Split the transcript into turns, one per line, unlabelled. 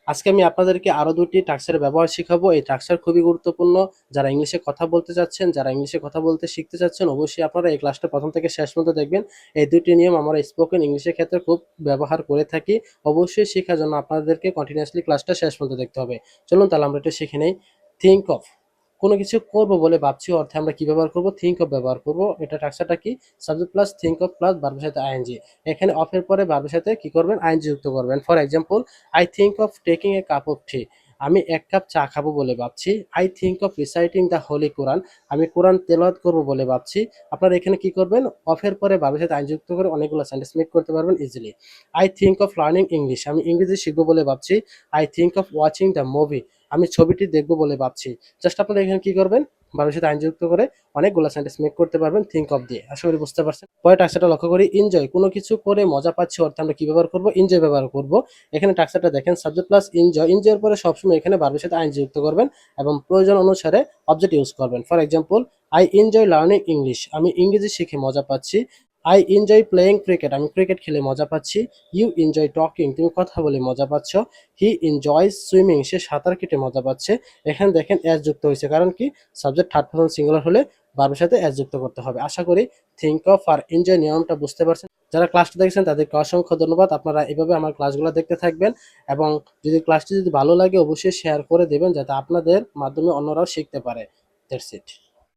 আজকে আমি আপনাদেরকে আরো ২ টি টাক্সের ব্যবহার শিখাবো। এই টাক্সটা খুবই গুরুত্বপূর্ণ। যারা ইংলিশে কথা বলতে চাচ্ছেন, যারা ইংলিশে কথা বলতে শিখতে চাচ্ছেন, অবশ্যই আপনারা এই ক্লাসটা ১ম থেকে শেষ পর্যন্ত দেখবেন। এই ২ টি নিয়ম আমরা স্পোকেন ইংলিশের ক্ষেত্রে খুব ব্যবহার করে থাকি। অবশ্যই শেখার জন্য আপনাদেরকে কন্টিনিউয়াসলি ক্লাসটা শেষ পর্যন্ত দেখতে হবে। চলুন তাহলে আমরা একটু শিখে নেই। থিংক অফ, কোনো কিছু করব বলে ভাবছি অর্থে আমরা কি ব্যবহার করব? থিংক অফ ব্যবহার করব। এটা টাক্সাটা কি? Subject plus think of plus ভার্বের সাথে আইএনজি। এখানে অফ এর পরে ভার্বের সাথে কি করবেন? আইএনজি যুক্ত করবেন। For example, I think of taking a cup of tea. আমি ১ কাপ চা খাবো বলে ভাবছি। I think of reciting the holy Koran. আমি কোরআন তেলাওয়াত করব বলে ভাবছি। আপনারা এখানে কি করবেন? অফ এর পরে ভার্বের সাথে আইএনজি যুক্ত করে অনেকগুলো সেন্টেন্স মেক করতে পারবেন easily. I think of learning English. আমি ইংরেজি শিখব বলে ভাবছি। I think of watching the movie. আমি ছবিটি দেখব বলে ভাবছি। জাস্ট আপনারা এখানে কি করবেন? ভার্বের সাথে আইন যুক্ত করে অনেকগুলো সেন্টেন্স মেক করতে পারবেন থিংক অফ দিয়ে। আশা করি বুঝতে পারছেন। পরের টাক্সাটা লক্ষ্য করি, এনজয়, কোনো কিছু করে মজা পাচ্ছি অর্থে আমরা কি ব্যবহার করব? এনজয় ব্যবহার করব। এখানে টাক্সাটা দেখেন, সাবজেক্ট প্লাস এনজয়। এনজয় এর পরে সবসময় এখানে ভার্বের সাথে আইন যুক্ত করবেন এবং প্রয়োজন অনুসারে অবজেক্ট ইউজ করবেন। For example, I enjoy learning English. আমি ইংরেজি শিখে মজা পাচ্ছি। I enjoy playing cricket. আমি ক্রিকেট খেলে মজা পাচ্ছি। You enjoy talking. তুমি কথা বলে মজা পাচ্ছ। হি এনজয়স সুইমিং। সে সাঁতার কেটে মজা পাচ্ছে। এখানে দেখেন এস যুক্ত হয়েছে, কারণ কি? সাবজেক্ট থার্ড পারসন সিঙ্গুলার হলে ভার্বের সাথে এস যুক্ত করতে হবে। আশা করি থিংক অফ আর এনজয় নিয়মটা বুঝতে পারছেন। যারা ক্লাসটা দেখছেন তাদেরকে অসংখ্য ধন্যবাদ। আপনারা এভাবে আমার ক্লাসগুলো দেখতে থাকবেন এবং যদি ক্লাসটি যদি ভালো লাগে অবশ্যই শেয়ার করে দেবেন, যাতে আপনাদের মাধ্যমে অন্যরাও শিখতে পারে। That's it.